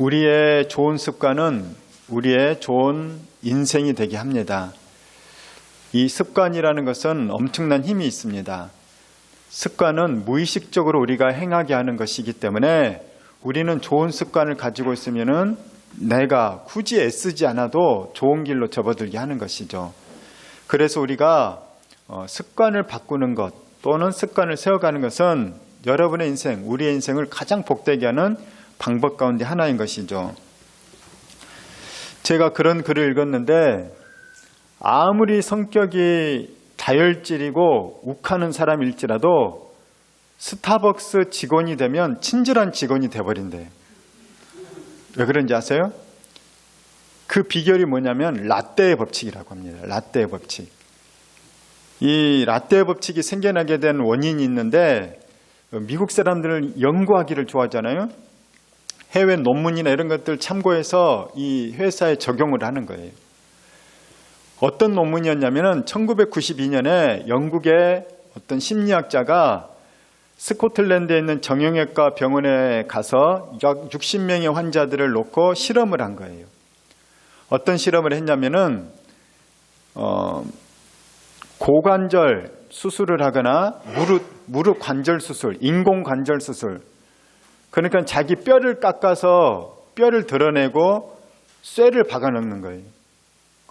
우리의 좋은 습관은 우리의 좋은 인생이 되게 합니다. 이 습관이라는 것은 엄청난 힘이 있습니다. 습관은 무의식적으로 우리가 행하게 하는 것이기 때문에 우리는 좋은 습관을 가지고 있으면은 내가 굳이 애쓰지 않아도 좋은 길로 접어들게 하는 것이죠. 그래서 우리가 습관을 바꾸는 것 또는 습관을 세워가는 것은 여러분의 인생, 우리의 인생을 가장 복되게 하는 방법 가운데 하나인 것이죠. 제가 그런 글을 읽었는데 아무리 성격이 다혈질이고 욱하는 사람일지라도 스타벅스 직원이 되면 친절한 직원이 돼버린대요. 왜 그런지 아세요? 그 비결이 뭐냐면 라떼의 법칙이라고 합니다. 라떼의 법칙. 이 라떼의 법칙이 생겨나게 된 원인이 있는데 미국 사람들은 연구하기를 좋아하잖아요. 해외 논문이나 이런 것들 참고해서 이 회사에 적용을 하는 거예요. 어떤 논문이었냐면은 1992년에 영국의 어떤 심리학자가 스코틀랜드에 있는 정형외과 병원에 가서 약 60명의 환자들을 놓고 실험을 한 거예요. 어떤 실험을 했냐면은 고관절 수술을 하거나 무릎 관절 수술, 인공 관절 수술. 그러니까 자기 뼈를 깎아서 뼈를 드러내고 쇠를 박아 넣는 거예요.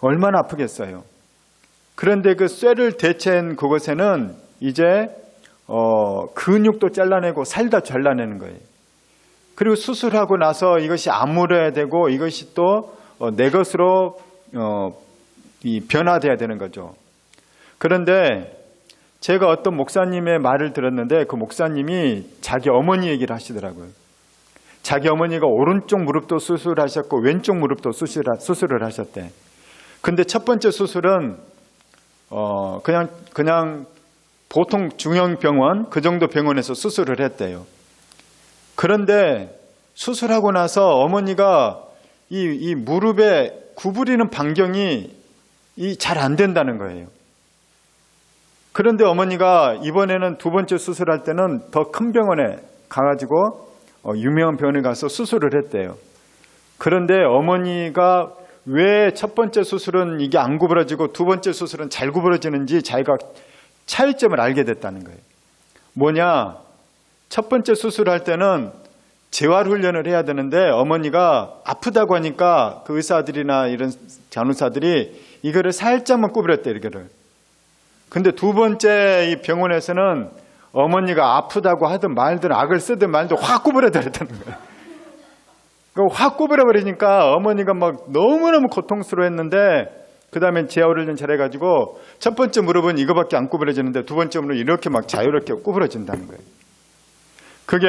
얼마나 아프겠어요. 그런데 그 쇠를 대체한 그것에는 이제 근육도 잘라내고 살도 잘라내는 거예요. 그리고 수술하고 나서 이것이 아물어야 되고 이것이 또 내 것으로 변화돼야 되는 거죠. 그런데 제가 어떤 목사님의 말을 들었는데 그 목사님이 자기 어머니 얘기를 하시더라고요. 자기 어머니가 오른쪽 무릎도 수술하셨고 왼쪽 무릎도 수술을 하셨대. 근데 첫 번째 수술은 그냥 보통 중형병원 그 정도 병원에서 수술을 했대요. 그런데 수술하고 나서 어머니가 이 무릎에 구부리는 반경이 잘 안 된다는 거예요. 그런데 어머니가 이번에는 두 번째 수술할 때는 더 큰 병원에 가가지고 유명한 병원에 가서 수술을 했대요. 그런데 어머니가 왜 첫 번째 수술은 이게 안 구부러지고 두 번째 수술은 잘 구부러지는지 자기가 차이점을 알게 됐다는 거예요. 뭐냐? 첫 번째 수술할 때는 재활훈련을 해야 되는데 어머니가 아프다고 하니까 그 의사들이나 이런 간호사들이 이거를 살짝만 구부렸대요. 이거를. 근데 두 번째 이 병원에서는 어머니가 아프다고 하든 말든 악을 쓰든 말든 확 구부려버렸다는 거예요. 확 구부려버리니까 어머니가 막 너무너무 고통스러워했는데 그 다음에 재활훈련 잘해가지고 첫 번째 무릎은 이거밖에 안 구부러지는데 두 번째 무릎은 이렇게 막 자유롭게 구부러진다는 거예요. 그게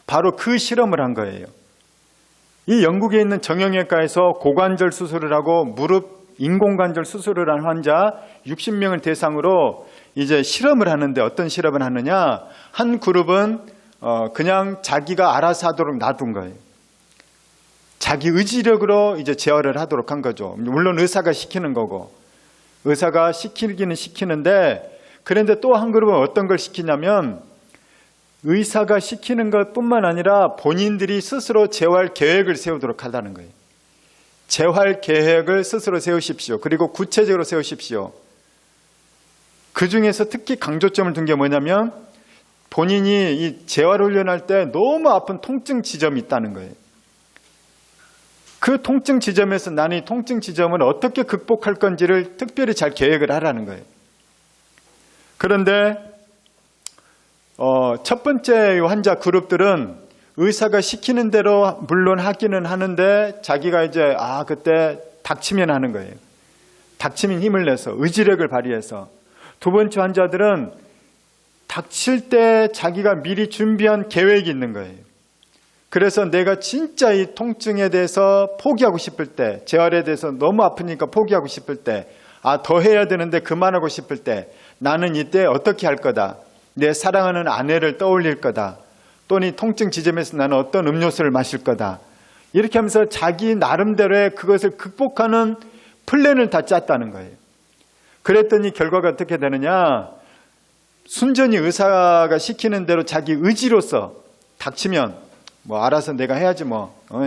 바로 그 실험을 한 거예요. 이 영국에 있는 정형외과에서 고관절 수술을 하고 무릎 인공관절 수술을 한 환자 60명을 대상으로 이제 실험을 하는데 어떤 실험을 하느냐? 한 그룹은 그냥 자기가 알아서 하도록 놔둔 거예요. 자기 의지력으로 이제 재활을 하도록 한 거죠. 물론 의사가 시키는 거고. 의사가 시키기는 시키는데 그런데 또 한 그룹은 어떤 걸 시키냐면 의사가 시키는 것뿐만 아니라 본인들이 스스로 재활 계획을 세우도록 하다는 거예요. 재활 계획을 스스로 세우십시오. 그리고 구체적으로 세우십시오. 그 중에서 특히 강조점을 둔 게 뭐냐면 본인이 이 재활훈련할 때 너무 아픈 통증 지점이 있다는 거예요. 그 통증 지점에서 나는 이 통증 지점을 어떻게 극복할 건지를 특별히 잘 계획을 하라는 거예요. 그런데 첫 번째 환자 그룹들은 의사가 시키는 대로 물론 하기는 하는데 자기가 이제 그때 닥치면 하는 거예요. 닥치면 힘을 내서 의지력을 발휘해서. 두 번째 환자들은 닥칠 때 자기가 미리 준비한 계획이 있는 거예요. 그래서 내가 진짜 이 통증에 대해서 포기하고 싶을 때, 재활에 대해서 너무 아프니까 포기하고 싶을 때, 더 해야 되는데 그만하고 싶을 때 나는 이때 어떻게 할 거다. 내 사랑하는 아내를 떠올릴 거다. 또는 이 통증 지점에서 나는 어떤 음료수를 마실 거다. 이렇게 하면서 자기 나름대로의 그것을 극복하는 플랜을 다 짰다는 거예요. 그랬더니 결과가 어떻게 되느냐? 순전히 의사가 시키는 대로 자기 의지로서 닥치면 뭐 알아서 내가 해야지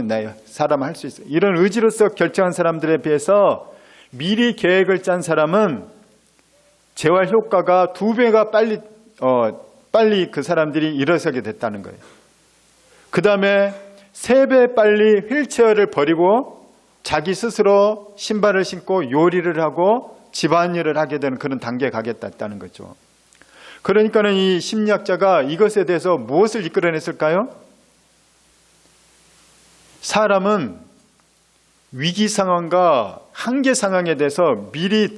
내 사람 할 수 있어. 이런 의지로서 결정한 사람들에 비해서 미리 계획을 짠 사람은 재활 효과가 2배가 빨리 그 사람들이 일어서게 됐다는 거예요. 그 다음에 3배 빨리 휠체어를 버리고 자기 스스로 신발을 신고 요리를 하고 집안일을 하게 되는 그런 단계에 가겠다는 거죠. 그러니까는 이 심리학자가 이것에 대해서 무엇을 이끌어냈을까요? 사람은 위기 상황과 한계 상황에 대해서 미리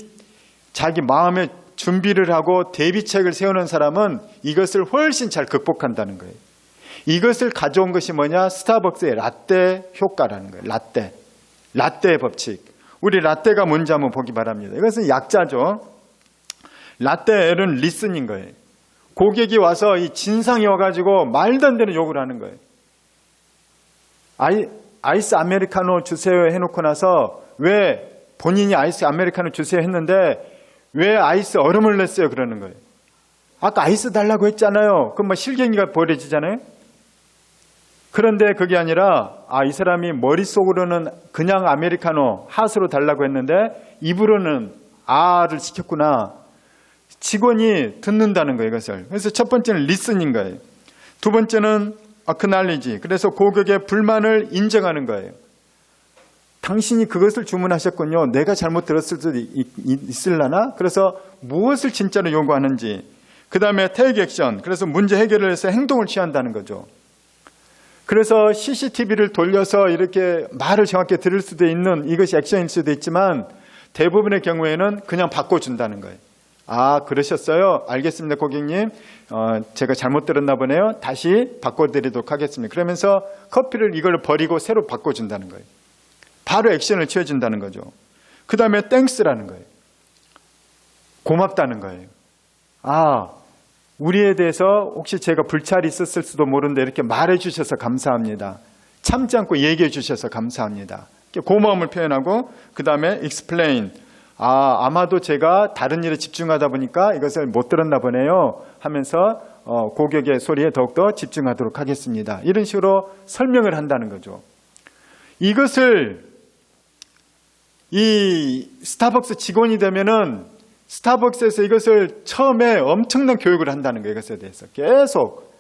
자기 마음의 준비를 하고 대비책을 세우는 사람은 이것을 훨씬 잘 극복한다는 거예요. 이것을 가져온 것이 뭐냐? 스타벅스의 라떼 효과라는 거예요. 라떼의 법칙. 우리 라떼가 뭔지 한번 보기 바랍니다. 이것은 약자죠. 라떼는 리슨인 거예요. 고객이 와서 이 진상이 와가지고 말도 안 되는 욕을 하는 거예요. 아이스 아메리카노 주세요 해놓고 나서 왜 본인이 아이스 아메리카노 주세요 했는데 왜 아이스 얼음을 냈어요 그러는 거예요. 아까 아이스 달라고 했잖아요. 그럼 뭐 실갱이가 벌어지잖아요. 그런데 그게 아니라 이 사람이 머릿속으로는 그냥 아메리카노 핫으로 달라고 했는데 입으로는 아를 시켰구나. 직원이 듣는다는 거예요 이것을. 그래서 첫 번째는 리슨인 거예요. 두 번째는 아크날리지. 그래서 고객의 불만을 인정하는 거예요. 당신이 그것을 주문하셨군요. 내가 잘못 들었을 수도 있을라나? 그래서 무엇을 진짜로 요구하는지. 그 다음에 테이크 액션. 그래서 문제 해결을 해서 행동을 취한다는 거죠. 그래서 CCTV를 돌려서 이렇게 말을 정확히 들을 수도 있는 이것이 액션일 수도 있지만 대부분의 경우에는 그냥 바꿔준다는 거예요. 그러셨어요? 알겠습니다, 고객님. 제가 잘못 들었나 보네요. 다시 바꿔드리도록 하겠습니다. 그러면서 커피를 이걸 버리고 새로 바꿔준다는 거예요. 바로 액션을 취해준다는 거죠. 그 다음에 땡스라는 거예요. 고맙다는 거예요. 우리에 대해서 혹시 제가 불찰이 있었을 수도 모르는데 이렇게 말해 주셔서 감사합니다. 참지 않고 얘기해 주셔서 감사합니다. 고마움을 표현하고 그 다음에 explain. 아마도 제가 다른 일에 집중하다 보니까 이것을 못 들었나 보네요 하면서 고객의 소리에 더욱더 집중하도록 하겠습니다. 이런 식으로 설명을 한다는 거죠. 이것을 이 스타벅스 직원이 되면은 스타벅스에서 이것을 처음에 엄청난 교육을 한다는 거예요. 이것에 대해서 계속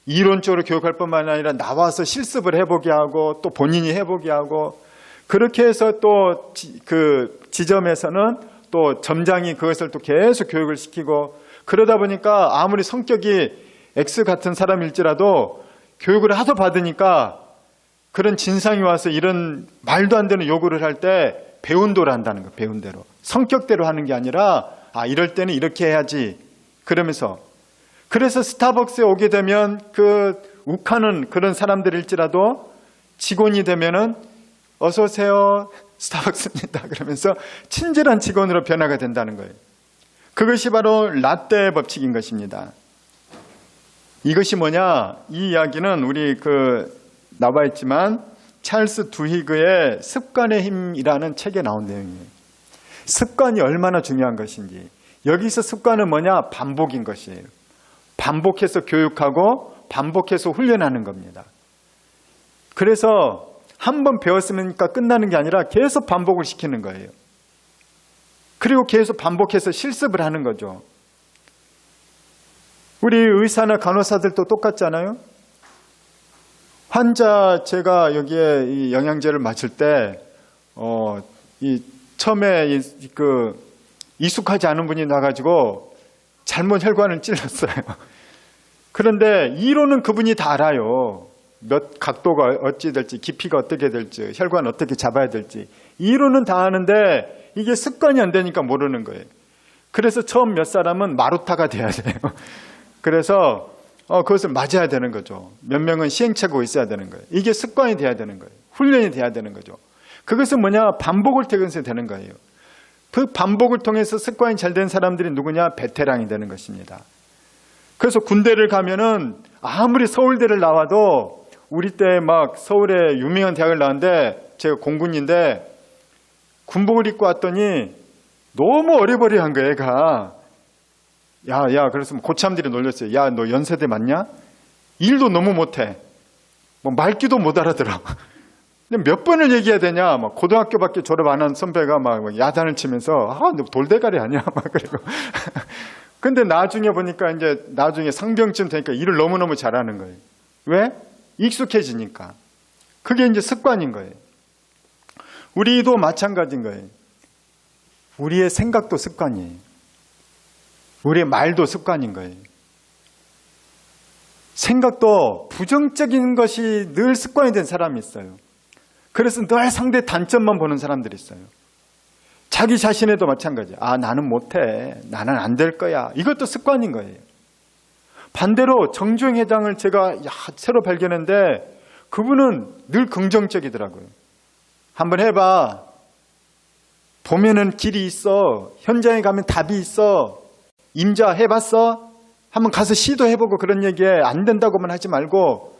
이론적으로 교육할 뿐만 아니라 나와서 실습을 해보게 하고 또 본인이 해보게 하고 그렇게 해서 또 그 지점에서는 또 점장이 그것을 또 계속 교육을 시키고 그러다 보니까 아무리 성격이 X 같은 사람일지라도 교육을 하도 받으니까 그런 진상이 와서 이런 말도 안 되는 요구를 할 때 배운 대로 한다는 거예요. 배운 대로. 성격대로 하는 게 아니라 이럴 때는 이렇게 해야지 그러면서 그래서 스타벅스에 오게 되면 그 욱하는 그런 사람들일지라도 직원이 되면은 어서 오세요 스타벅스입니다 그러면서 친절한 직원으로 변화가 된다는 거예요. 그것이 바로 라떼 법칙인 것입니다. 이것이 뭐냐? 이 이야기는 우리 나와 있지만 찰스 두히그의 습관의 힘이라는 책에 나온 내용이에요. 습관이 얼마나 중요한 것인지. 여기서 습관은 뭐냐? 반복인 것이에요. 반복해서 교육하고 반복해서 훈련하는 겁니다. 그래서 한 번 배웠으니까 끝나는 게 아니라 계속 반복을 시키는 거예요. 그리고 계속 반복해서 실습을 하는 거죠. 우리 의사나 간호사들도 똑같잖아요. 환자 제가 여기에 이 영양제를 맞을 때 처음에 익숙하지 않은 분이 나가지고 잘못 혈관을 찔렀어요. 그런데 이론은 그분이 다 알아요. 몇 각도가 어찌 될지, 깊이가 어떻게 될지, 혈관 어떻게 잡아야 될지 이론은 다 아는데 이게 습관이 안 되니까 모르는 거예요. 그래서 처음 몇 사람은 마루타가 돼야 돼요. 그래서 그것을 맞아야 되는 거죠. 몇 명은 시행착오가 있어야 되는 거예요. 이게 습관이 돼야 되는 거예요. 훈련이 돼야 되는 거죠. 그것은 뭐냐? 반복을 통해서 되는 거예요. 그 반복을 통해서 습관이 잘 된 사람들이 누구냐? 베테랑이 되는 것입니다. 그래서 군대를 가면은 아무리 서울대를 나와도 우리 때 막 서울에 유명한 대학을 나왔는데 제가 공군인데 군복을 입고 왔더니 너무 어리버리한 거예요, 애가. 야, 그래서 고참들이 놀렸어요. 야, 너 연세대 맞냐? 일도 너무 못해. 뭐 말귀도 못 알아들어. 근데 몇 번을 얘기해야 되냐? 막 고등학교밖에 졸업 안 한 선배가 막 야단을 치면서 너 돌대가리 아니야? 막 그리고. 근데 나중에 보니까 이제 나중에 상병쯤 되니까 일을 너무너무 잘하는 거예요. 왜? 익숙해지니까. 그게 이제 습관인 거예요. 우리도 마찬가지인 거예요. 우리의 생각도 습관이에요. 우리의 말도 습관인 거예요. 생각도 부정적인 것이 늘 습관이 된 사람이 있어요. 그래서 늘 상대 단점만 보는 사람들이 있어요. 자기 자신에도 마찬가지야. 나는 못해. 나는 안 될 거야. 이것도 습관인 거예요. 반대로 정주영 회장을 제가 새로 발견했는데 그분은 늘 긍정적이더라고요. 한번 해봐. 보면은 길이 있어. 현장에 가면 답이 있어. 임자 해봤어? 한번 가서 시도해보고 그런 얘기에 안 된다고만 하지 말고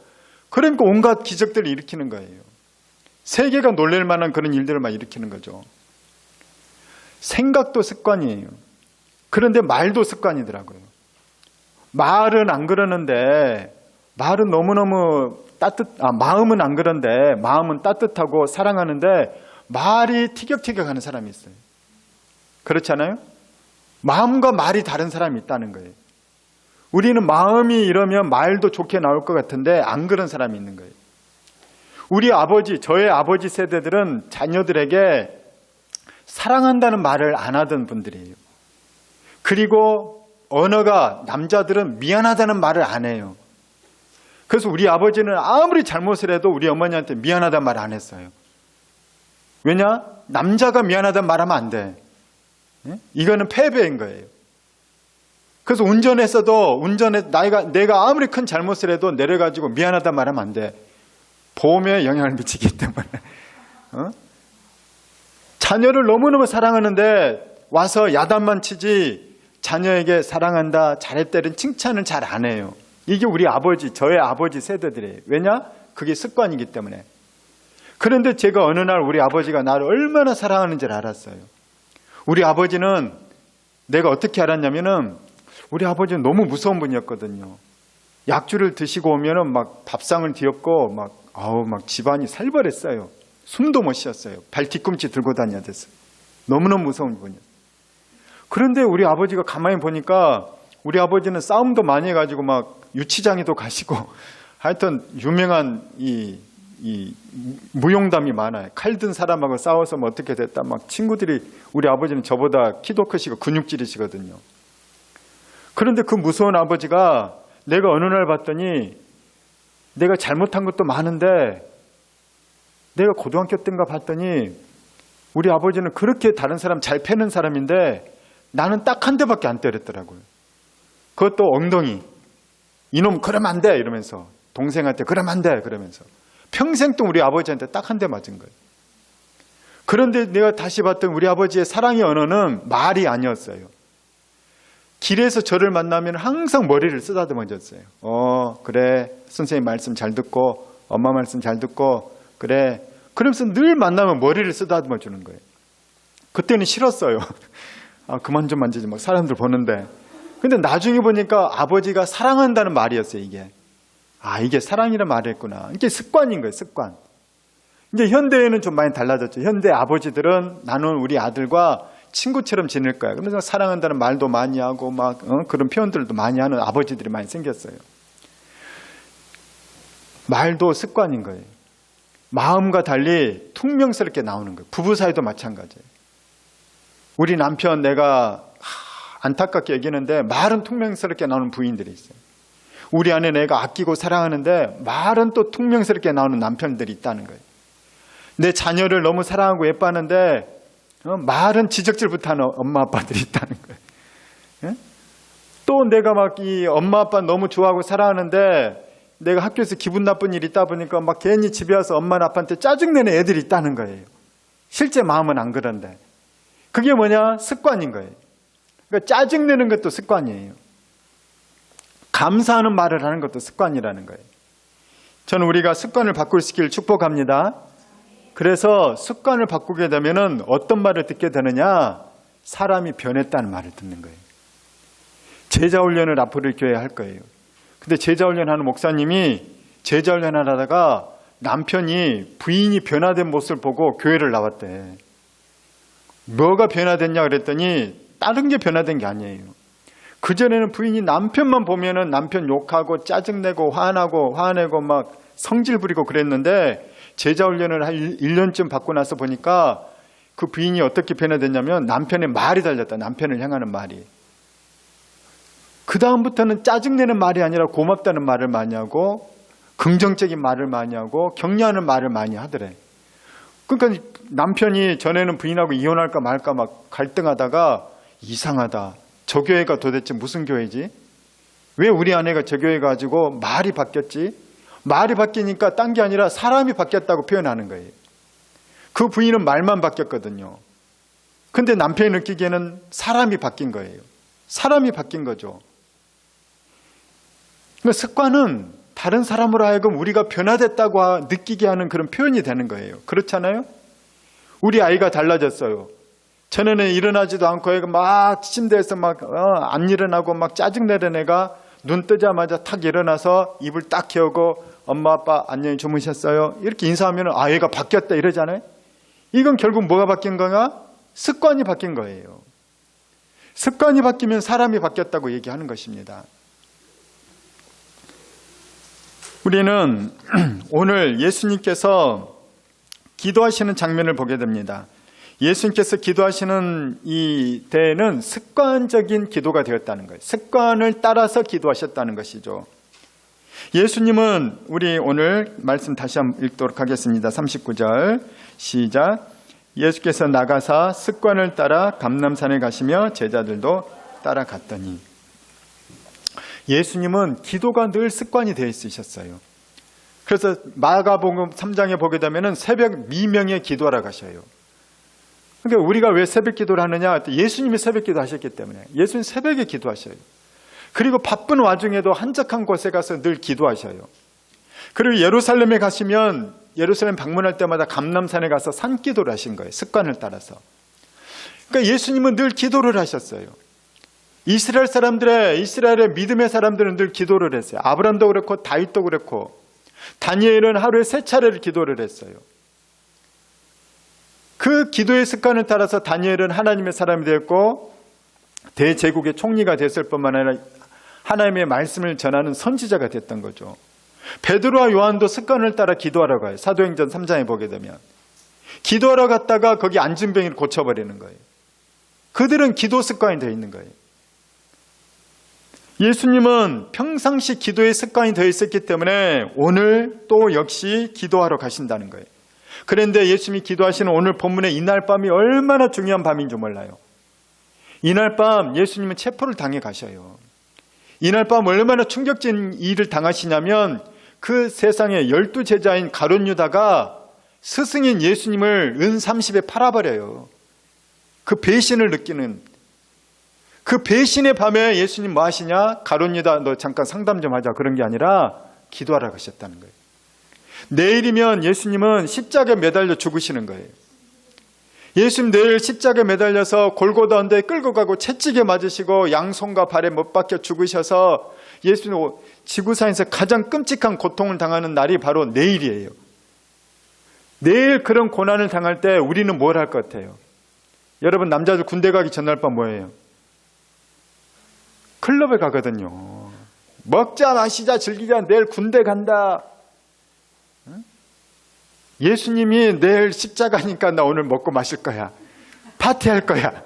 그러니까 온갖 기적들을 일으키는 거예요. 세계가 놀랄 만한 그런 일들을 막 일으키는 거죠. 생각도 습관이에요. 그런데 말도 습관이더라고요. 말은 안 그러는데 말은 너무너무 마음은 안 그런데 마음은 따뜻하고 사랑하는데 말이 티격태격하는 사람이 있어요. 그렇잖아요? 마음과 말이 다른 사람이 있다는 거예요. 우리는 마음이 이러면 말도 좋게 나올 것 같은데 안 그런 사람이 있는 거예요. 우리 아버지, 저의 아버지 세대들은 자녀들에게 사랑한다는 말을 안 하던 분들이에요. 그리고 언어가 남자들은 미안하다는 말을 안 해요. 그래서 우리 아버지는 아무리 잘못을 해도 우리 어머니한테 미안하다는 말 안 했어요. 왜냐? 남자가 미안하다는 말하면 안 돼. 이거는 패배인 거예요. 그래서 운전했어도 내가 아무리 큰 잘못을 해도 내려가지고 미안하다는 말하면 안 돼. 보험에 영향을 미치기 때문에. 자녀를 너무너무 사랑하는데 와서 야단만 치지 자녀에게 사랑한다, 잘했다는 칭찬은 잘 안 해요. 이게 우리 아버지, 저의 아버지 세대들이에요. 왜냐? 그게 습관이기 때문에. 그런데 제가 어느 날 우리 아버지가 나를 얼마나 사랑하는지를 알았어요. 우리 아버지는 내가 어떻게 알았냐면은 우리 아버지는 너무 무서운 분이었거든요. 약주를 드시고 오면은 막 밥상을 뒤엎고 막 집안이 살벌했어요. 숨도 못 쉬었어요. 발 뒤꿈치 들고 다녀야 됐어요. 너무너무 무서운 분이었어요. 그런데 우리 아버지가 가만히 보니까 우리 아버지는 싸움도 많이 해가지고 막 유치장에도 가시고 하여튼 유명한 이 무용담이 많아요. 칼 든 사람하고 싸워서 뭐 어떻게 됐다. 막 친구들이 우리 아버지는 저보다 키도 크시고 근육질이시거든요. 그런데 그 무서운 아버지가 내가 어느 날 봤더니 내가 잘못한 것도 많은데 내가 고등학교 때인가 봤더니 우리 아버지는 그렇게 다른 사람 잘 패는 사람인데 나는 딱 한 대밖에 안 때렸더라고요. 그것도 엉덩이. 이놈 그러면 안 돼 이러면서 동생한테 그러면 안 돼 그러면서 평생 동안 우리 아버지한테 딱 한 대 맞은 거예요. 그런데 내가 다시 봤던 우리 아버지의 사랑의 언어는 말이 아니었어요. 길에서 저를 만나면 항상 머리를 쓰다듬어줬어요. 그래 선생님 말씀 잘 듣고 엄마 말씀 잘 듣고 그래. 그러면서 늘 만나면 머리를 쓰다듬어 주는 거예요. 그때는 싫었어요. 그만 좀 만지지 막 사람들 보는데. 근데 나중에 보니까 아버지가 사랑한다는 말이었어요. 이게 사랑이란 말이었구나. 이게 습관인 거예요. 습관. 이제 현대에는 좀 많이 달라졌죠. 현대 아버지들은 나는 우리 아들과 친구처럼 지낼 거야. 그래서 사랑한다는 말도 많이 하고 그런 표현들도 많이 하는 아버지들이 많이 생겼어요. 말도 습관인 거예요. 마음과 달리 퉁명스럽게 나오는 거예요. 부부 사이도 마찬가지예요. 우리 남편 내가 안타깝게 여기는데 말은 퉁명스럽게 나오는 부인들이 있어요. 우리 아내 내가 아끼고 사랑하는데 말은 또 퉁명스럽게 나오는 남편들이 있다는 거예요. 내 자녀를 너무 사랑하고 예뻐하는데 말은 지적질부터 하는 엄마 아빠들이 있다는 거예요. 또 내가 막 이 엄마 아빠 너무 좋아하고 사랑하는데 내가 학교에서 기분 나쁜 일이 있다 보니까 막 괜히 집에 와서 엄마나 아빠한테 짜증내는 애들이 있다는 거예요. 실제 마음은 안 그런데. 그게 뭐냐? 습관인 거예요. 그러니까 짜증내는 것도 습관이에요. 감사하는 말을 하는 것도 습관이라는 거예요. 저는 우리가 습관을 바꿀 수 있기를 축복합니다. 그래서 습관을 바꾸게 되면은 어떤 말을 듣게 되느냐? 사람이 변했다는 말을 듣는 거예요. 제자 훈련을 앞으로 교회에 할 거예요. 근데 제자 훈련하는 목사님이 제자 훈련을 하다가 남편이 부인이 변화된 모습을 보고 교회를 나왔대. 뭐가 변화됐냐 그랬더니 다른 게 변화된 게 아니에요. 그전에는 부인이 남편만 보면은 남편 욕하고 짜증내고 화내고 막 성질 부리고 그랬는데 제자 훈련을 한 1년쯤 받고 나서 보니까 그 부인이 어떻게 변화됐냐면 남편의 말이 달렸다. 남편을 향하는 말이. 그 다음부터는 짜증내는 말이 아니라 고맙다는 말을 많이 하고 긍정적인 말을 많이 하고 격려하는 말을 많이 하더래. 그러니까 남편이 전에는 부인하고 이혼할까 말까 막 갈등하다가 이상하다. 저 교회가 도대체 무슨 교회지? 왜 우리 아내가 저 교회 가지고 말이 바뀌었지? 말이 바뀌니까 딴 게 아니라 사람이 바뀌었다고 표현하는 거예요. 그 부인은 말만 바뀌었거든요. 근데 남편이 느끼기에는 사람이 바뀐 거예요. 사람이 바뀐 거죠. 그러니까 습관은 다른 사람으로 하여금 우리가 변화됐다고 느끼게 하는 그런 표현이 되는 거예요. 그렇잖아요? 우리 아이가 달라졌어요. 전에는 일어나지도 않고 애가 막 침대에서 막 안 일어나고 막 짜증내는 애가 눈 뜨자마자 탁 일어나서 입을 딱 개우고 엄마 아빠 안녕히 주무셨어요? 이렇게 인사하면 아 얘가 바뀌었다 이러잖아요. 이건 결국 뭐가 바뀐 거냐? 습관이 바뀐 거예요. 습관이 바뀌면 사람이 바뀌었다고 얘기하는 것입니다. 우리는 오늘 예수님께서 기도하시는 장면을 보게 됩니다. 예수님께서 기도하시는 이 때에는 습관적인 기도가 되었다는 거예요. 습관을 따라서 기도하셨다는 것이죠. 예수님은 우리 오늘 말씀 다시 한번 읽도록 하겠습니다. 39절 시작. 예수께서 나가사 습관을 따라 감람산에 가시며 제자들도 따라갔더니. 예수님은 기도가 늘 습관이 되어 있으셨어요. 그래서 마가복음 3장에 보게 되면 새벽 미명에 기도하러 가셔요. 그러니까 우리가 왜 새벽 기도를 하느냐? 예수님이 새벽 기도 하셨기 때문에. 예수님 새벽에 기도하셔요. 그리고 바쁜 와중에도 한적한 곳에 가서 늘 기도하셔요. 그리고 예루살렘에 가시면 예루살렘 방문할 때마다 감람산에 가서 산기도를 하신 거예요. 습관을 따라서. 그러니까 예수님은 늘 기도를 하셨어요. 이스라엘의 믿음의 사람들은 늘 기도를 했어요. 아브라함도 그렇고 다윗도 그렇고 다니엘은 하루에 3차례를 기도를 했어요. 그 기도의 습관을 따라서 다니엘은 하나님의 사람이 되었고 대제국의 총리가 됐을 뿐만 아니라 하나님의 말씀을 전하는 선지자가 됐던 거죠. 베드로와 요한도 습관을 따라 기도하러 가요. 사도행전 3장에 보게 되면. 기도하러 갔다가 거기 앉은 병이를 고쳐버리는 거예요. 그들은 기도 습관이 되어 있는 거예요. 예수님은 평상시 기도의 습관이 되어 있었기 때문에 오늘 또 역시 기도하러 가신다는 거예요. 그런데 예수님이 기도하시는 오늘 본문의 이날 밤이 얼마나 중요한 밤인 줄 몰라요. 이날 밤 예수님은 체포를 당해 가셔요. 이날 밤 얼마나 충격적인 일을 당하시냐면 그 세상의 12제자인 가룟 유다가 스승인 예수님을 은 30에 팔아버려요. 그 배신을 느끼는 그 배신의 밤에 예수님 뭐 하시냐? 가룟 유다 너 잠깐 상담 좀 하자. 그런 게 아니라 기도하러 가셨다는 거예요. 내일이면 예수님은 십자가에 매달려 죽으시는 거예요. 예수님 내일 십자가에 매달려서 골고다 언덕에 끌고 가고 채찍에 맞으시고 양손과 발에 못 박혀 죽으셔서 예수님 지구상에서 가장 끔찍한 고통을 당하는 날이 바로 내일이에요. 내일 그런 고난을 당할 때 우리는 뭘 할 것 같아요? 여러분 남자들 군대 가기 전날 밤 뭐예요? 클럽에 가거든요. 먹자 마시자 즐기자 내일 군대 간다. 예수님이 내일 십자가니까 나 오늘 먹고 마실 거야. 파티할 거야.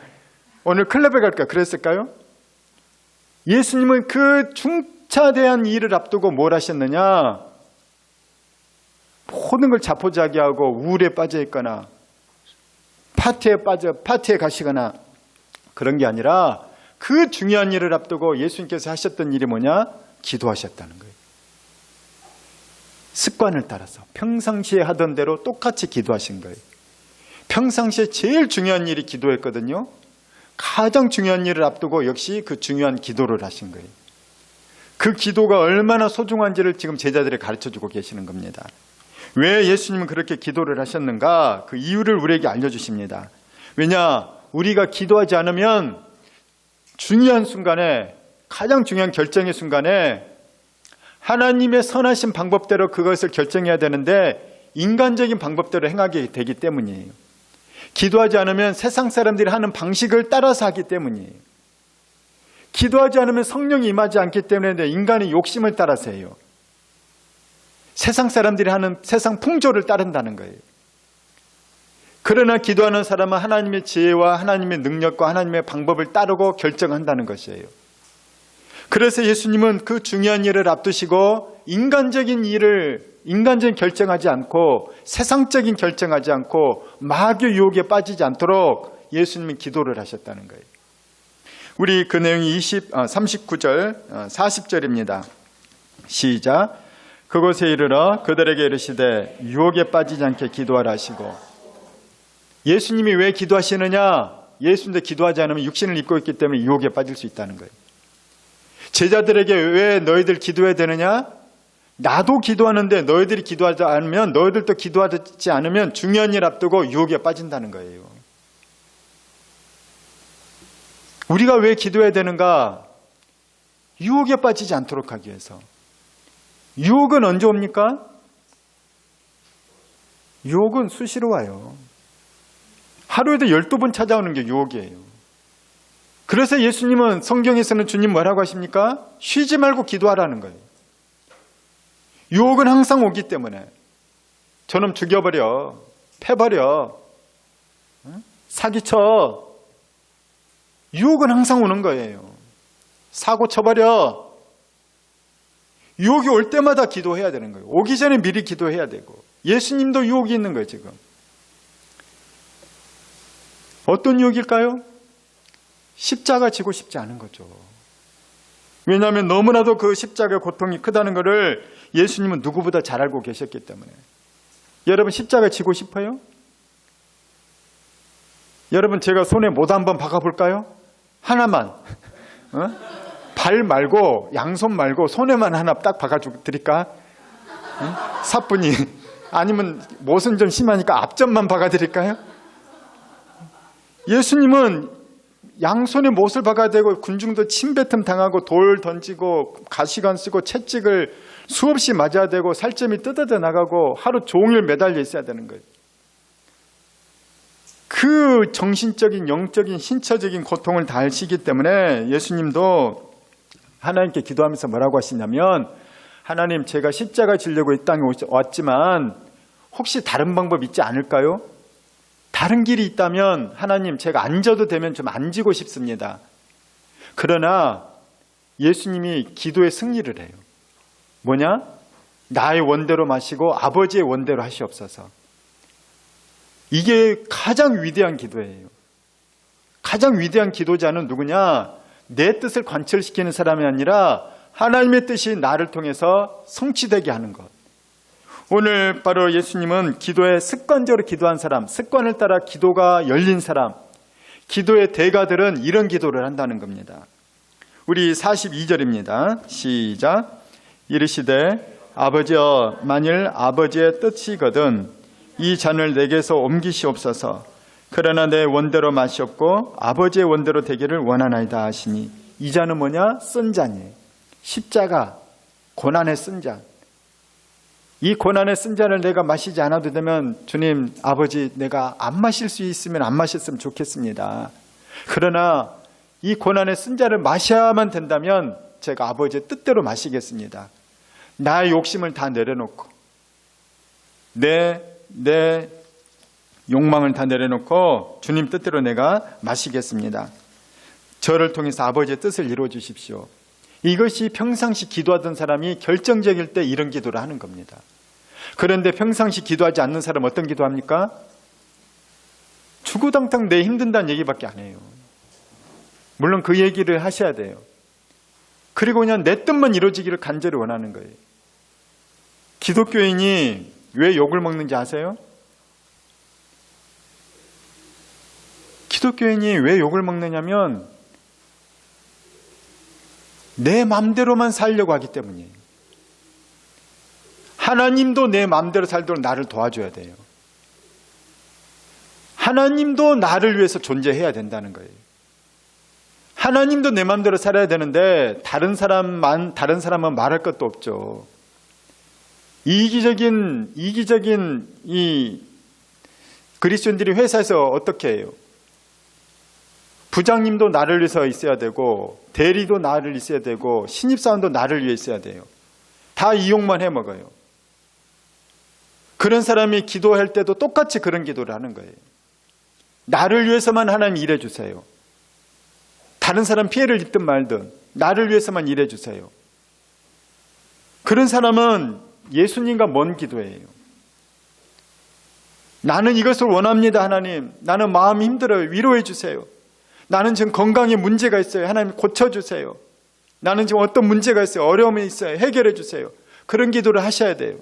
오늘 클럽에 갈 거야. 그랬을까요? 예수님은 그 중차대한 일을 앞두고 뭘 하셨느냐? 모든 걸 자포자기하고 우울에 빠져 있거나 파티에 가시거나 그런 게 아니라 그 중요한 일을 앞두고 예수님께서 하셨던 일이 뭐냐? 기도하셨다는 거예요. 습관을 따라서 평상시에 하던 대로 똑같이 기도하신 거예요. 평상시에 제일 중요한 일이 기도했거든요. 가장 중요한 일을 앞두고 역시 그 중요한 기도를 하신 거예요. 그 기도가 얼마나 소중한지를 지금 제자들이 가르쳐주고 계시는 겁니다. 왜 예수님은 그렇게 기도를 하셨는가? 그 이유를 우리에게 알려주십니다. 왜냐? 우리가 기도하지 않으면 중요한 순간에 가장 중요한 결정의 순간에 하나님의 선하신 방법대로 그것을 결정해야 되는데 인간적인 방법대로 행하게 되기 때문이에요. 기도하지 않으면 세상 사람들이 하는 방식을 따라서 하기 때문이에요. 기도하지 않으면 성령이 임하지 않기 때문에 인간의 욕심을 따라서 해요. 세상 사람들이 하는 세상 풍조를 따른다는 거예요. 그러나 기도하는 사람은 하나님의 지혜와 하나님의 능력과 하나님의 방법을 따르고 결정한다는 것이에요. 그래서 예수님은 그 중요한 일을 앞두시고 인간적인 결정하지 않고 세상적인 결정하지 않고 마귀의 유혹에 빠지지 않도록 예수님은 기도를 하셨다는 거예요. 우리 그 내용이 39절 40절입니다. 시작. 그곳에 이르러 그들에게 이르시되 유혹에 빠지지 않게 기도하라 하시고. 예수님이 왜 기도하시느냐? 예수님도 기도하지 않으면 육신을 입고 있기 때문에 유혹에 빠질 수 있다는 거예요. 제자들에게 왜 너희들 기도해야 되느냐? 나도 기도하는데 너희들이 기도하지 않으면, 너희들도 기도하지 않으면 중요한 일 앞두고 유혹에 빠진다는 거예요. 우리가 왜 기도해야 되는가? 유혹에 빠지지 않도록 하기 위해서. 유혹은 언제 옵니까? 유혹은 수시로 와요. 하루에도 12번 찾아오는 게 유혹이에요. 그래서 예수님은 성경에서는 주님 뭐라고 하십니까? 쉬지 말고 기도하라는 거예요. 유혹은 항상 오기 때문에 저놈 죽여버려, 패버려, 사기쳐. 유혹은 항상 오는 거예요. 사고 쳐버려. 유혹이 올 때마다 기도해야 되는 거예요. 오기 전에 미리 기도해야 되고. 예수님도 유혹이 있는 거예요, 지금. 어떤 유혹일까요? 십자가 지고 싶지 않은 거죠. 왜냐하면 너무나도 그 십자가의 고통이 크다는 것을 예수님은 누구보다 잘 알고 계셨기 때문에. 여러분 십자가 지고 싶어요? 여러분 제가 손에 못 한번 박아볼까요? 하나만. 발 말고 양손 말고 손에만 하나 딱 박아드릴까? 사뿐히. 아니면 못은 좀 심하니까 앞점만 박아드릴까요? 예수님은 양손에 못을 박아야 되고 군중도 침뱉음 당하고 돌 던지고 가시관 쓰고 채찍을 수없이 맞아야 되고 살점이 뜯어져 나가고 하루 종일 매달려 있어야 되는 거예요. 그 정신적인 영적인 신체적인 고통을 다 아시기 때문에 예수님도 하나님께 기도하면서 뭐라고 하시냐면, 하나님 제가 십자가 지려고 이 땅에 왔지만 혹시 다른 방법 있지 않을까요? 다른 길이 있다면 하나님 제가 앉아도 되면 좀 앉고 싶습니다. 그러나 예수님이 기도의 승리를 해요. 뭐냐? 나의 원대로 마시고 아버지의 원대로 하시옵소서. 이게 가장 위대한 기도예요. 가장 위대한 기도자는 누구냐? 내 뜻을 관철시키는 사람이 아니라 하나님의 뜻이 나를 통해서 성취되게 하는 것. 오늘 바로 예수님은 기도에 습관적으로 기도한 사람, 습관을 따라 기도가 열린 사람, 기도의 대가들은 이런 기도를 한다는 겁니다. 우리 42절입니다. 시작. 이르시되 아버지여, 만일 아버지의 뜻이거든 이 잔을 내게서 옮기시옵소서. 그러나 내 원대로 마시옵고 아버지의 원대로 되기를 원하나이다 하시니. 이 잔은 뭐냐? 쓴 잔이에요. 십자가, 고난의 쓴 잔. 이 고난의 쓴 잔을 내가 마시지 않아도 되면 주님, 아버지 내가 안 마실 수 있으면 안 마셨으면 좋겠습니다. 그러나 이 고난의 쓴 잔을 마셔야만 된다면 제가 아버지의 뜻대로 마시겠습니다. 나의 욕심을 다 내려놓고 내 욕망을 다 내려놓고 주님 뜻대로 내가 마시겠습니다. 저를 통해서 아버지의 뜻을 이루어 주십시오. 이것이 평상시 기도하던 사람이 결정적일 때 이런 기도를 하는 겁니다. 그런데 평상시 기도하지 않는 사람 어떤 기도합니까? 주구당당 내 힘든다는 얘기밖에 안 해요. 물론 그 얘기를 하셔야 돼요. 그리고 그냥 내 뜻만 이루어지기를 간절히 원하는 거예요. 기독교인이 왜 욕을 먹는지 아세요? 기독교인이 왜 욕을 먹느냐면 내 마음대로만 살려고 하기 때문이에요. 하나님도 내 마음대로 살도록 나를 도와줘야 돼요. 하나님도 나를 위해서 존재해야 된다는 거예요. 하나님도 내 마음대로 살아야 되는데 다른 사람은 말할 것도 없죠. 이기적인 이 그리스도인들이 회사에서 어떻게 해요? 부장님도 나를 위해서 있어야 되고 대리도 나를 있어야 되고 신입사원도 나를 위해 있어야 돼요. 다 이용만 해먹어요. 그런 사람이 기도할 때도 똑같이 그런 기도를 하는 거예요. 나를 위해서만 하나님 일해 주세요. 다른 사람 피해를 입든 말든 나를 위해서만 일해 주세요. 그런 사람은 예수님과 먼 기도예요. 나는 이것을 원합니다, 하나님. 나는 마음이 힘들어요. 위로해 주세요. 나는 지금 건강에 문제가 있어요. 하나님 고쳐주세요. 나는 지금 어떤 문제가 있어요. 어려움이 있어요. 해결해 주세요. 그런 기도를 하셔야 돼요.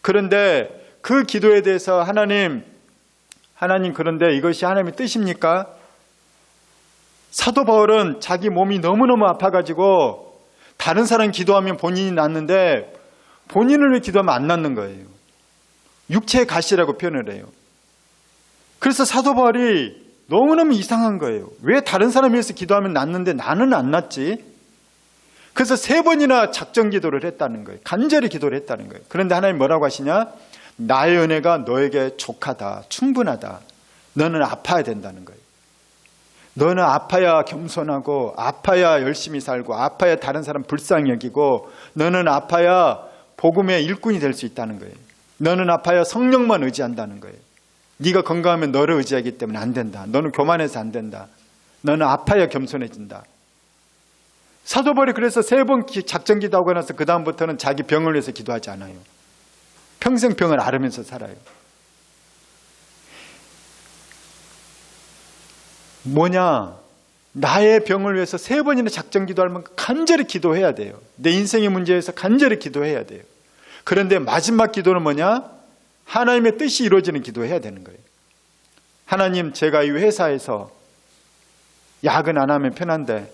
그런데 그 기도에 대해서 하나님 그런데 이것이 하나님의 뜻입니까? 사도 바울은 자기 몸이 너무너무 아파가지고 다른 사람 기도하면 본인이 낫는데 본인을 위해 기도하면 안 낫는 거예요. 육체의 가시라고 표현을 해요. 그래서 사도 바울이 너무너무 이상한 거예요. 왜 다른 사람 위해서 기도하면 낫는데 나는 안 낫지? 그래서 3번이나 작정 기도를 했다는 거예요. 간절히 기도를 했다는 거예요. 그런데 하나님 뭐라고 하시냐? 나의 은혜가 너에게 족하다, 충분하다. 너는 아파야 된다는 거예요. 너는 아파야 겸손하고 아파야 열심히 살고 아파야 다른 사람 불쌍히 여기고 너는 아파야 복음의 일꾼이 될 수 있다는 거예요. 너는 아파야 성령만 의지한다는 거예요. 네가 건강하면 너를 의지하기 때문에 안 된다. 너는 교만해서 안 된다. 너는 아파야 겸손해진다. 사도 바울이 그래서 3번 작정 기도하고 나서 그 다음부터는 자기 병을 위해서 기도하지 않아요. 평생 병을 앓으면서 살아요. 뭐냐? 나의 병을 위해서 3번이나 작정 기도하면 간절히 기도해야 돼요. 내 인생의 문제에서 간절히 기도해야 돼요. 그런데 마지막 기도는 뭐냐? 하나님의 뜻이 이루어지는 기도해야 되는 거예요. 하나님, 제가 이 회사에서 야근 안 하면 편한데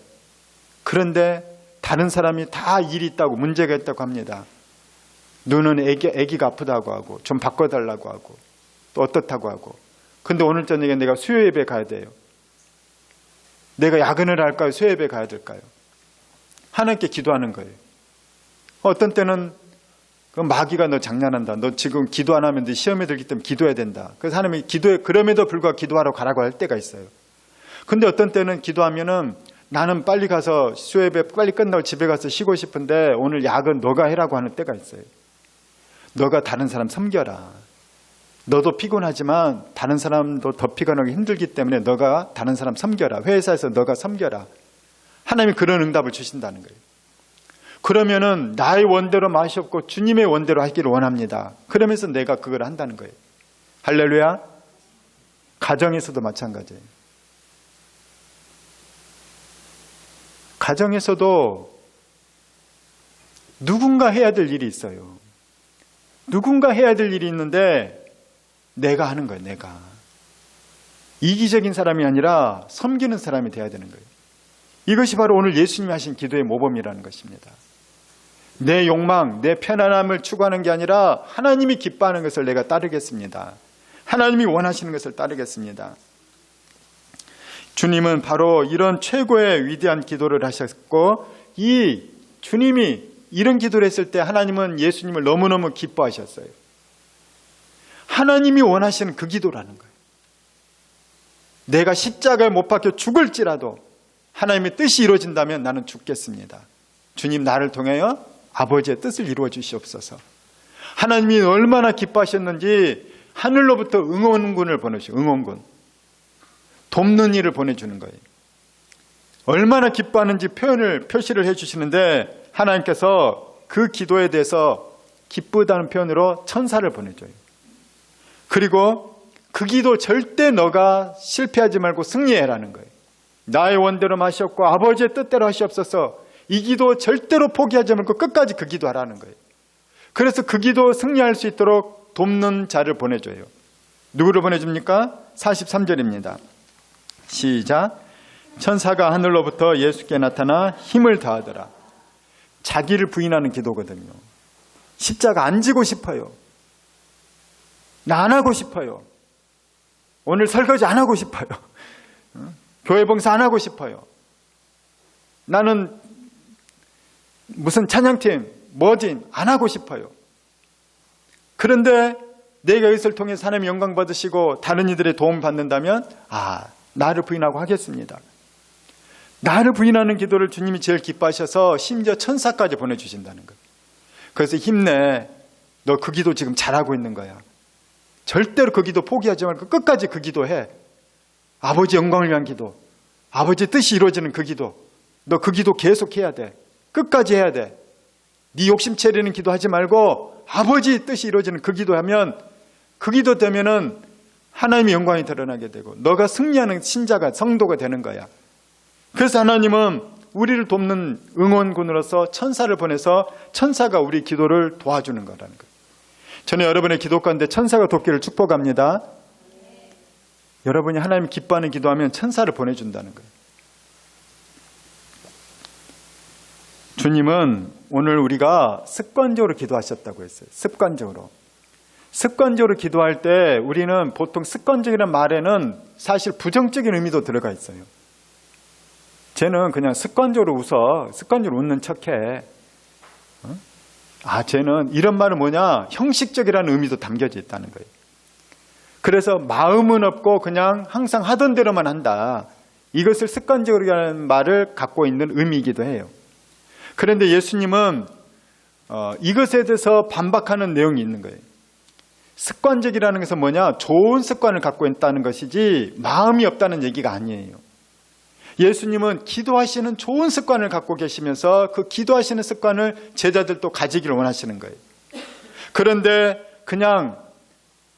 그런데 다른 사람이 다 일이 있다고 문제가 있다고 합니다. 눈은 아기가 아프다고 하고 좀 바꿔달라고 하고 또 어떻다고 하고 근데 오늘 저녁에 내가 수요 예배 가야 돼요. 내가 야근을 할까요? 수요 예배 가야 될까요? 하나님께 기도하는 거예요. 어떤 때는 마귀가 너 장난한다. 너 지금 기도 안 하면 네 시험에 들기 때문에 기도해야 된다. 그래서 하나님이 그럼에도 불구하고 기도하러 가라고 할 때가 있어요. 근데 어떤 때는 기도하면은 나는 빨리 가서 수요 예배 빨리 끝나고 집에 가서 쉬고 싶은데 오늘 야근 너가 해라고 하는 때가 있어요. 너가 다른 사람 섬겨라. 너도 피곤하지만 다른 사람도 더 피곤하기 힘들기 때문에 너가 다른 사람 섬겨라. 회사에서 너가 섬겨라. 하나님이 그런 응답을 주신다는 거예요. 그러면은 나의 원대로 마시옵고 주님의 원대로 하기를 원합니다. 그러면서 내가 그걸 한다는 거예요. 할렐루야. 가정에서도 마찬가지예요. 가정에서도 누군가 해야 될 일이 있어요. 누군가 해야 될 일이 있는데 내가 하는 거예요. 내가. 이기적인 사람이 아니라 섬기는 사람이 돼야 되는 거예요. 이것이 바로 오늘 예수님이 하신 기도의 모범이라는 것입니다. 내 욕망, 내 편안함을 추구하는 게 아니라 하나님이 기뻐하는 것을 내가 따르겠습니다. 하나님이 원하시는 것을 따르겠습니다. 주님은 바로 이런 최고의 위대한 기도를 하셨고 이 주님이 이런 기도를 했을 때 하나님은 예수님을 너무너무 기뻐하셨어요. 하나님이 원하시는 그 기도라는 거예요. 내가 십자가에 못 박혀 죽을지라도 하나님의 뜻이 이루어진다면 나는 죽겠습니다. 주님 나를 통하여 아버지의 뜻을 이루어 주시옵소서. 하나님이 얼마나 기뻐하셨는지 하늘로부터 응원군을 보내주시고 응원군. 돕는 일을 보내주는 거예요. 얼마나 기뻐하는지 표시를 해주시는데 하나님께서 그 기도에 대해서 기쁘다는 표현으로 천사를 보내줘요. 그리고 그 기도 절대 너가 실패하지 말고 승리해라는 거예요. 나의 원대로 마시옵고 아버지의 뜻대로 하시옵소서. 이 기도 절대로 포기하지 말고 끝까지 그 기도하라는 거예요. 그래서 그 기도 승리할 수 있도록 돕는 자를 보내줘요. 누구를 보내줍니까? 43절입니다. 시작. 천사가 하늘로부터 예수께 나타나 힘을 다하더라. 자기를 부인하는 기도거든요. 십자가 안 지고 싶어요. 나 안 하고 싶어요. 오늘 설거지 안 하고 싶어요. 교회 봉사 안 하고 싶어요. 나는 무슨 찬양팀, 뭐진 안 하고 싶어요. 그런데 내가 이것을 통해서 하나님의 영광 받으시고 다른 이들의 도움 받는다면 나를 부인하고 하겠습니다. 나를 부인하는 기도를 주님이 제일 기뻐하셔서 심지어 천사까지 보내주신다는 거예요. 그래서 힘내. 너 그 기도 지금 잘하고 있는 거야. 절대로 그 기도 포기하지 말고 끝까지 그 기도해. 아버지 영광을 위한 기도, 아버지 뜻이 이루어지는 그 기도, 너 그 기도 계속 해야 돼. 끝까지 해야 돼. 네 욕심 채리는 기도하지 말고 아버지 뜻이 이루어지는 그 기도하면, 그 기도 되면은 하나님의 영광이 드러나게 되고 너가 승리하는 신자가, 성도가 되는 거야. 그래서 하나님은 우리를 돕는 응원군으로서 천사를 보내서 천사가 우리 기도를 도와주는 거라는 거예요. 저는 여러분의 기도 가운데 천사가 돕기를 축복합니다. 여러분이 하나님 기뻐하는 기도하면 천사를 보내준다는 거예요. 주님은 오늘 우리가 습관적으로 기도하셨다고 했어요. 습관적으로 기도할 때 우리는 보통 습관적이라는 말에는 사실 부정적인 의미도 들어가 있어요. 쟤는 그냥 습관적으로 웃어. 습관적으로 웃는 척해. 쟤는 이런 말은 뭐냐? 형식적이라는 의미도 담겨져 있다는 거예요. 그래서 마음은 없고 그냥 항상 하던 대로만 한다. 이것을 습관적으로 하는 말을 갖고 있는 의미이기도 해요. 그런데 예수님은 이것에 대해서 반박하는 내용이 있는 거예요. 습관적이라는 것은 뭐냐? 좋은 습관을 갖고 있다는 것이지 마음이 없다는 얘기가 아니에요. 예수님은 기도하시는 좋은 습관을 갖고 계시면서 그 기도하시는 습관을 제자들도 가지기를 원하시는 거예요. 그런데 그냥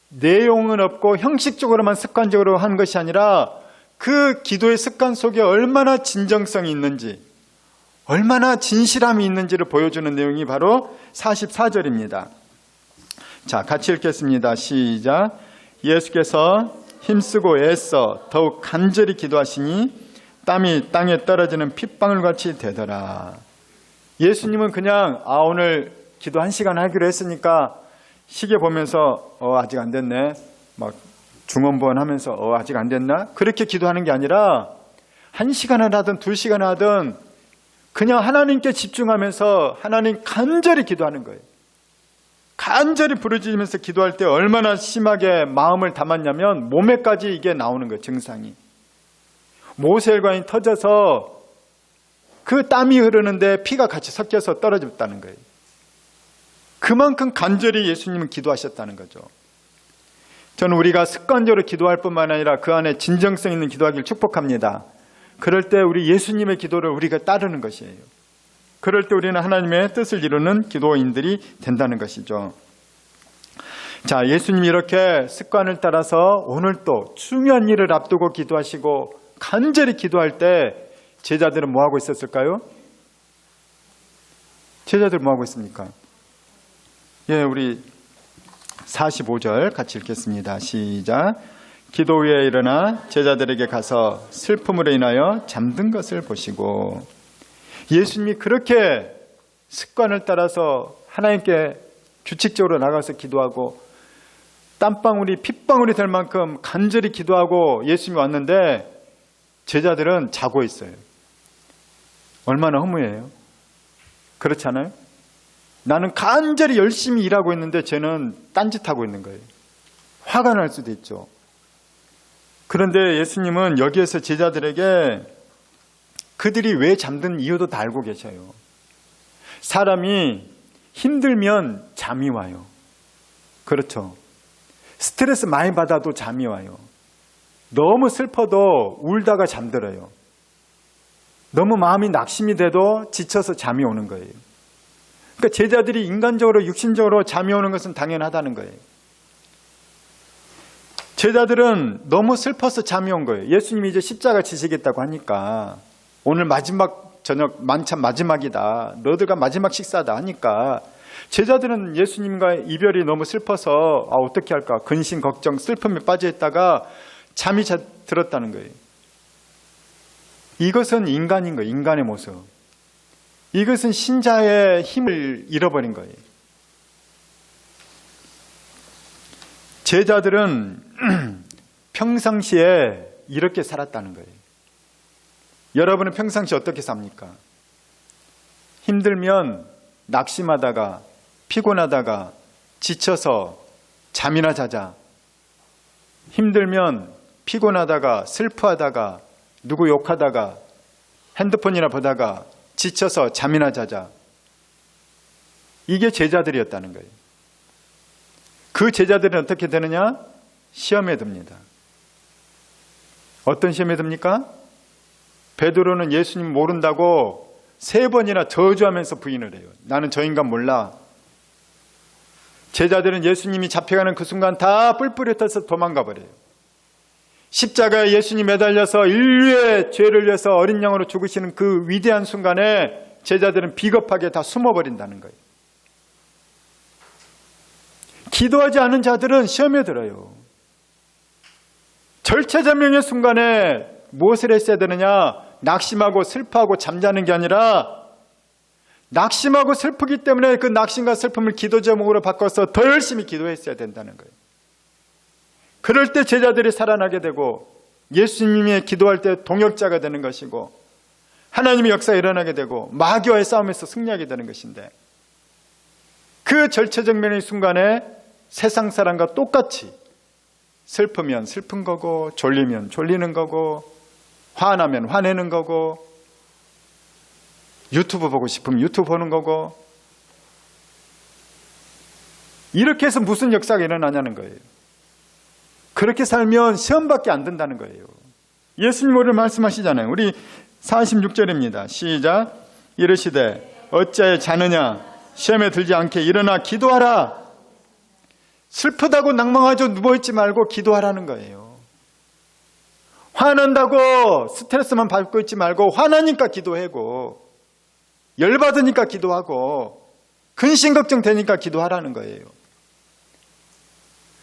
내용은 없고 형식적으로만 습관적으로 하는 것이 아니라 그 기도의 습관 속에 얼마나 진정성이 있는지, 얼마나 진실함이 있는지를 보여주는 내용이 바로 44절입니다. 자, 같이 읽겠습니다. 시작. 예수께서 힘쓰고 애써 더욱 간절히 기도하시니 땀이 땅에 떨어지는 핏방울같이 되더라. 예수님은 그냥 오늘 기도 1시간 하기로 했으니까 시계 보면서 아직 안 됐네, 막 중언부언 하면서 아직 안 됐나? 그렇게 기도하는 게 아니라 1시간을 하든 2시간을 하든 그냥 하나님께 집중하면서 하나님 간절히 기도하는 거예요. 간절히 부르짖으면서 기도할 때 얼마나 심하게 마음을 담았냐면 몸에까지 이게 나오는 거예요. 증상이. 모세혈관이 터져서 그 땀이 흐르는데 피가 같이 섞여서 떨어졌다는 거예요. 그만큼 간절히 예수님은 기도하셨다는 거죠. 저는 우리가 습관적으로 기도할 뿐만 아니라 그 안에 진정성 있는 기도하기를 축복합니다. 그럴 때 우리 예수님의 기도를 우리가 따르는 것이에요. 그럴 때 우리는 하나님의 뜻을 이루는 기도인들이 된다는 것이죠. 자, 예수님이 이렇게 습관을 따라서 오늘 또 중요한 일을 앞두고 기도하시고 간절히 기도할 때 제자들은 뭐하고 있었을까요? 제자들 뭐하고 있습니까? 우리 45절 같이 읽겠습니다. 시작. 기도 후에 일어나 제자들에게 가서 슬픔으로 인하여 잠든 것을 보시고, 예수님이 그렇게 습관을 따라서 하나님께 규칙적으로 나가서 기도하고 땀방울이 핏방울이 될 만큼 간절히 기도하고 예수님이 왔는데 제자들은 자고 있어요. 얼마나 허무해요. 그렇지 않아요? 나는 간절히 열심히 일하고 있는데 쟤는 딴짓하고 있는 거예요. 화가 날 수도 있죠. 그런데 예수님은 여기에서 제자들에게 그들이 왜 잠든 이유도 다 알고 계셔요. 사람이 힘들면 잠이 와요. 그렇죠. 스트레스 많이 받아도 잠이 와요. 너무 슬퍼도 울다가 잠들어요. 너무 마음이 낙심이 돼도 지쳐서 잠이 오는 거예요. 그러니까 제자들이 인간적으로 육신적으로 잠이 오는 것은 당연하다는 거예요. 제자들은 너무 슬퍼서 잠이 온 거예요. 예수님이 이제 십자가 지시겠다고 하니까 오늘 마지막 저녁 만찬 마지막이다. 너희들과 마지막 식사다 하니까 제자들은 예수님과 이별이 너무 슬퍼서 어떻게 할까 근심 걱정 슬픔에 빠져 있다가 잠이 들었다는 거예요. 이것은 인간인 거예요. 인간의 모습. 이것은 신자의 힘을 잃어버린 거예요. 제자들은 평상시에 이렇게 살았다는 거예요. 여러분은 평상시 어떻게 삽니까? 힘들면 낙심하다가 피곤하다가 지쳐서 잠이나 자자. 힘들면 피곤하다가 슬퍼하다가 누구 욕하다가 핸드폰이나 보다가 지쳐서 잠이나 자자. 이게 제자들이었다는 거예요. 그 제자들은 어떻게 되느냐? 시험에 듭니다. 어떤 시험에 듭니까? 베드로는 예수님 모른다고 3번이나 저주하면서 부인을 해요. 나는 저 인간 몰라. 제자들은 예수님이 잡혀가는 그 순간 다 뿔뿔이 흩어서 도망가 버려요. 십자가에 예수님 매달려서 인류의 죄를 위해서 어린 양으로 죽으시는 그 위대한 순간에 제자들은 비겁하게 다 숨어버린다는 거예요. 기도하지 않은 자들은 시험에 들어요. 절체절명의 순간에 무엇을 했어야 되느냐? 낙심하고 슬퍼하고 잠자는 게 아니라 낙심하고 슬프기 때문에 그 낙심과 슬픔을 기도 제목으로 바꿔서 더 열심히 기도했어야 된다는 거예요. 그럴 때 제자들이 살아나게 되고 예수님이 기도할 때 동역자가 되는 것이고 하나님의 역사가 일어나게 되고 마귀와의 싸움에서 승리하게 되는 것인데 그 절체절명의 순간에 세상 사람과 똑같이 슬프면 슬픈 거고 졸리면 졸리는 거고 화나면 화내는 거고 유튜브 보고 싶으면 유튜브 보는 거고 이렇게 해서 무슨 역사가 일어나냐는 거예요. 그렇게 살면 시험밖에 안 된다는 거예요. 예수님 오늘 말씀하시잖아요. 우리 46절입니다. 시작. 이르시되 어찌하여 자느냐 시험에 들지 않게 일어나 기도하라. 슬프다고 낭망하죠. 누워있지 말고 기도하라는 거예요. 화난다고 스트레스만 받고 있지 말고 화나니까 기도하고 열받으니까 기도하고 근심 걱정 되니까 기도하라는 거예요.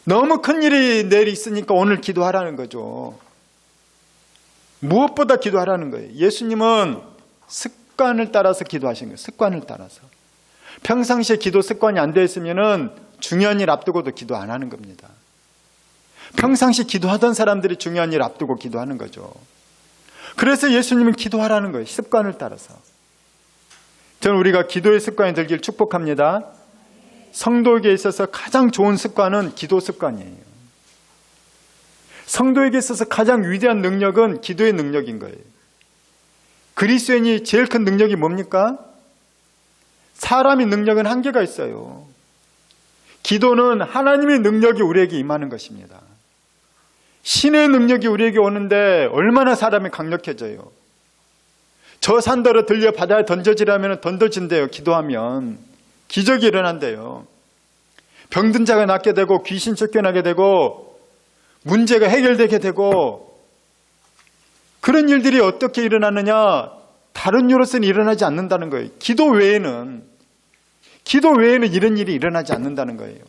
너무 큰일이 내일 있으니까 오늘 기도하라는 거죠. 무엇보다 기도하라는 거예요. 예수님은 습관을 따라서 기도하신 거예요. 습관을 따라서. 평상시에 기도 습관이 안 되어 있으면은 중요한 일 앞두고도 기도 안 하는 겁니다. 평상시 기도하던 사람들이 중요한 일 앞두고 기도하는 거죠. 그래서 예수님은 기도하라는 거예요. 습관을 따라서. 저는 우리가 기도의 습관이 들길 축복합니다. 성도에게 있어서 가장 좋은 습관은 기도 습관이에요. 성도에게 있어서 가장 위대한 능력은 기도의 능력인 거예요. 그리스도인이 제일 큰 능력이 뭡니까? 사람의 능력은 한계가 있어요. 기도는 하나님의 능력이 우리에게 임하는 것입니다. 신의 능력이 우리에게 오는데 얼마나 사람이 강력해져요. 저 산더러 들려 바다에 던져지라면 던져진대요. 기도하면 기적이 일어난대요. 병든 자가 낫게 되고 귀신 쫓겨나게 되고 문제가 해결되게 되고 그런 일들이 어떻게 일어나느냐? 다른 이유로서는 일어나지 않는다는 거예요. 기도 외에는 이런 일이 일어나지 않는다는 거예요.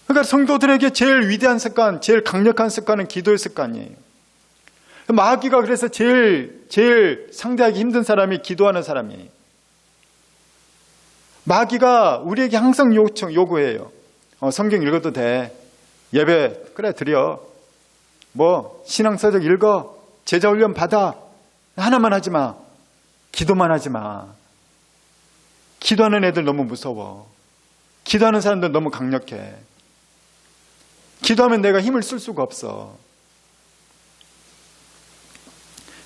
그러니까 성도들에게 제일 위대한 습관, 제일 강력한 습관은 기도의 습관이에요. 마귀가 그래서 제일 상대하기 힘든 사람이 기도하는 사람이에요. 마귀가 우리에게 항상 요구해요. 성경 읽어도 돼. 예배 그래 드려. 신앙서적 읽어. 제자훈련 받아. 하나만 하지 마. 기도만 하지 마. 기도하는 애들 너무 무서워. 기도하는 사람들 너무 강력해. 기도하면 내가 힘을 쓸 수가 없어.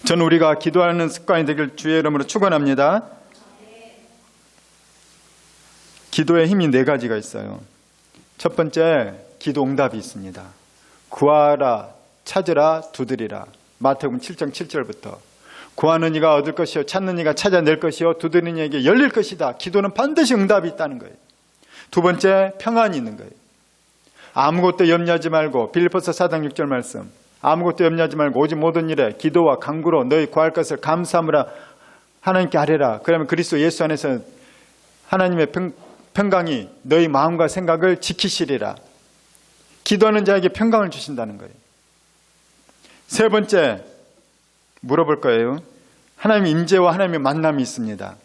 저는 우리가 기도하는 습관이 되길 주의 이름으로 축원합니다. 기도의 힘이 4가지가 있어요. 첫 번째, 기도 응답이 있습니다. 구하라, 찾으라, 두드리라. 마태복음 7장 7절부터 구하는 이가 얻을 것이요 찾는 이가 찾아낼 것이요 두드리는 이에게 열릴 것이다. 기도는 반드시 응답이 있다는 거예요. 두 번째, 평안이 있는 거예요. 아무것도 염려하지 말고 빌립보서 4장 6절 말씀 아무것도 염려하지 말고 오직 모든 일에 기도와 간구로 너희 구할 것을 감사함으로 하나님께 아뢰라. 그러면 그리스도 예수 안에서 하나님의 평강이 너희 마음과 생각을 지키시리라. 기도하는 자에게 평강을 주신다는 거예요. 세 번째, 물어볼 거예요. 하나님의 임재와 하나님의 만남이 있습니다.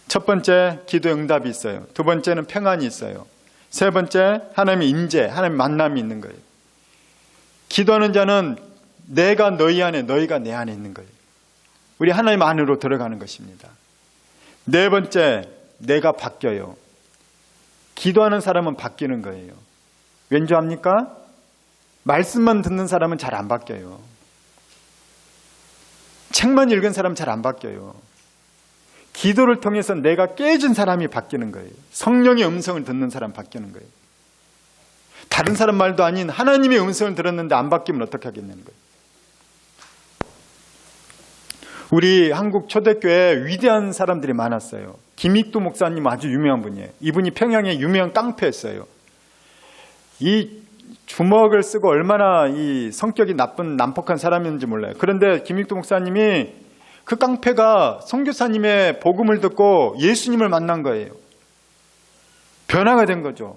첫 번째, 기도의 응답이 있어요. 두 번째는 평안이 있어요. 세 번째, 하나님의 임재, 하나님의 만남이 있는 거예요. 기도하는 자는 내가 너희 안에, 너희가 내 안에 있는 거예요. 우리 하나님 안으로 들어가는 것입니다. 네 번째, 내가 바뀌어요. 기도하는 사람은 바뀌는 거예요. 왠지 압니까? 말씀만 듣는 사람은 잘 안 바뀌어요. 책만 읽은 사람은 잘 안 바뀌어요. 기도를 통해서 내가 깨진 사람이 바뀌는 거예요. 성령의 음성을 듣는 사람 바뀌는 거예요. 다른 사람 말도 아닌 하나님의 음성을 들었는데 안 바뀌면 어떻게 하겠냐는 거예요. 우리 한국 초대교회에 위대한 사람들이 많았어요. 김익두 목사님 아주 유명한 분이에요. 이분이 평양의 유명한 깡패였어요. 이 주먹을 쓰고 얼마나 이 성격이 나쁜 난폭한 사람인지 몰라요. 그런데 김익두 목사님이 그 깡패가 선교사님의 복음을 듣고 예수님을 만난 거예요. 변화가 된 거죠.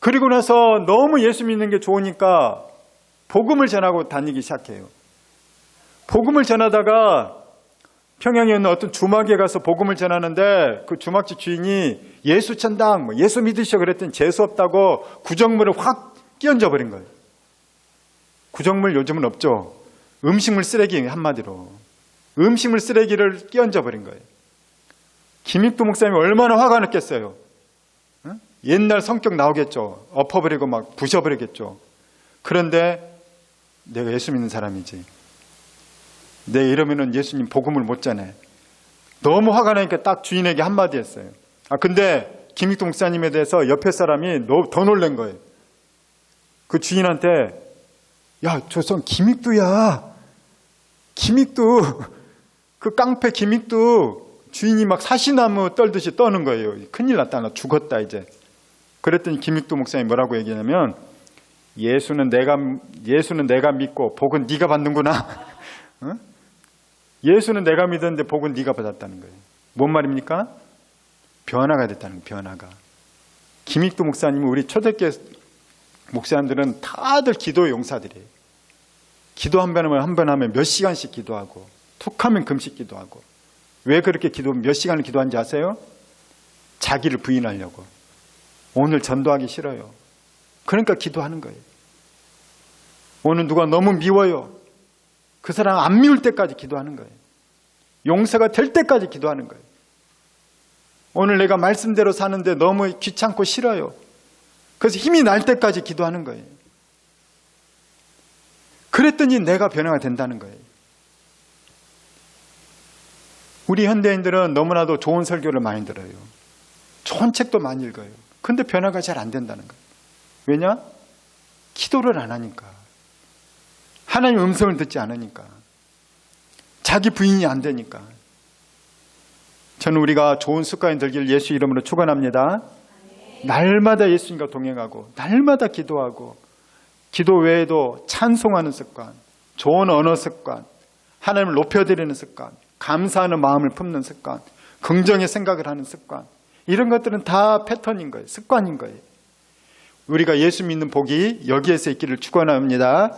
그리고 나서 너무 예수 믿는 게 좋으니까 복음을 전하고 다니기 시작해요. 복음을 전하다가 평양에 있는 어떤 주막에 가서 복음을 전하는데 그 주막집 주인이 예수 천당, 예수 믿으셔 그랬더니 재수 없다고 구정물을 확 끼얹어 버린 거예요. 구정물 요즘은 없죠. 음식물 쓰레기 한마디로. 음식물 쓰레기를 끼얹어 버린 거예요. 김익두 목사님이 얼마나 화가 났겠어요. 응? 옛날 성격 나오겠죠. 엎어버리고 막 부셔버리겠죠. 그런데 내가 예수 믿는 사람이지. 내 이러면은 예수님 복음을 못 전해. 너무 화가 나니까 딱 주인에게 한마디 했어요. 근데 김익두 목사님에 대해서 옆에 사람이 더 놀란 거예요. 그 주인한테 야, 저 사람 김익두야. 김익두. 그 깡패 김익두 주인이 막 사시나무 떨듯이 떠는 거예요. 큰일 났다. 나 죽었다 이제. 그랬더니 김익두 목사님이 뭐라고 얘기하냐면 예수는 내가 믿고 복은 네가 받는구나. 응? 예수는 내가 믿었는데 복은 네가 받았다는 거예요. 뭔 말입니까? 변화가 됐다는 거예요. 변화가. 김익두 목사님은 우리 초대교회 목사님들은 다들 기도의 용사들이에요. 기도 한 번 하면 몇 시간씩 기도하고 툭 하면 금식 기도하고. 왜 그렇게 몇 시간을 기도하는지 아세요? 자기를 부인하려고. 오늘 전도하기 싫어요. 그러니까 기도하는 거예요. 오늘 누가 너무 미워요. 그 사람 안 미울 때까지 기도하는 거예요. 용서가 될 때까지 기도하는 거예요. 오늘 내가 말씀대로 사는데 너무 귀찮고 싫어요. 그래서 힘이 날 때까지 기도하는 거예요. 그랬더니 내가 변화가 된다는 거예요. 우리 현대인들은 너무나도 좋은 설교를 많이 들어요. 좋은 책도 많이 읽어요. 근데 변화가 잘 안 된다는 거예요. 왜냐? 기도를 안 하니까. 하나님 음성을 듣지 않으니까. 자기 부인이 안 되니까. 저는 우리가 좋은 습관이 들기를 예수 이름으로 축원합니다. 날마다 예수님과 동행하고 날마다 기도하고 기도 외에도 찬송하는 습관, 좋은 언어 습관, 하나님을 높여드리는 습관, 감사하는 마음을 품는 습관, 긍정의 생각을 하는 습관, 이런 것들은 다 패턴인 거예요. 습관인 거예요. 우리가 예수 믿는 복이 여기에서 있기를 축원합니다.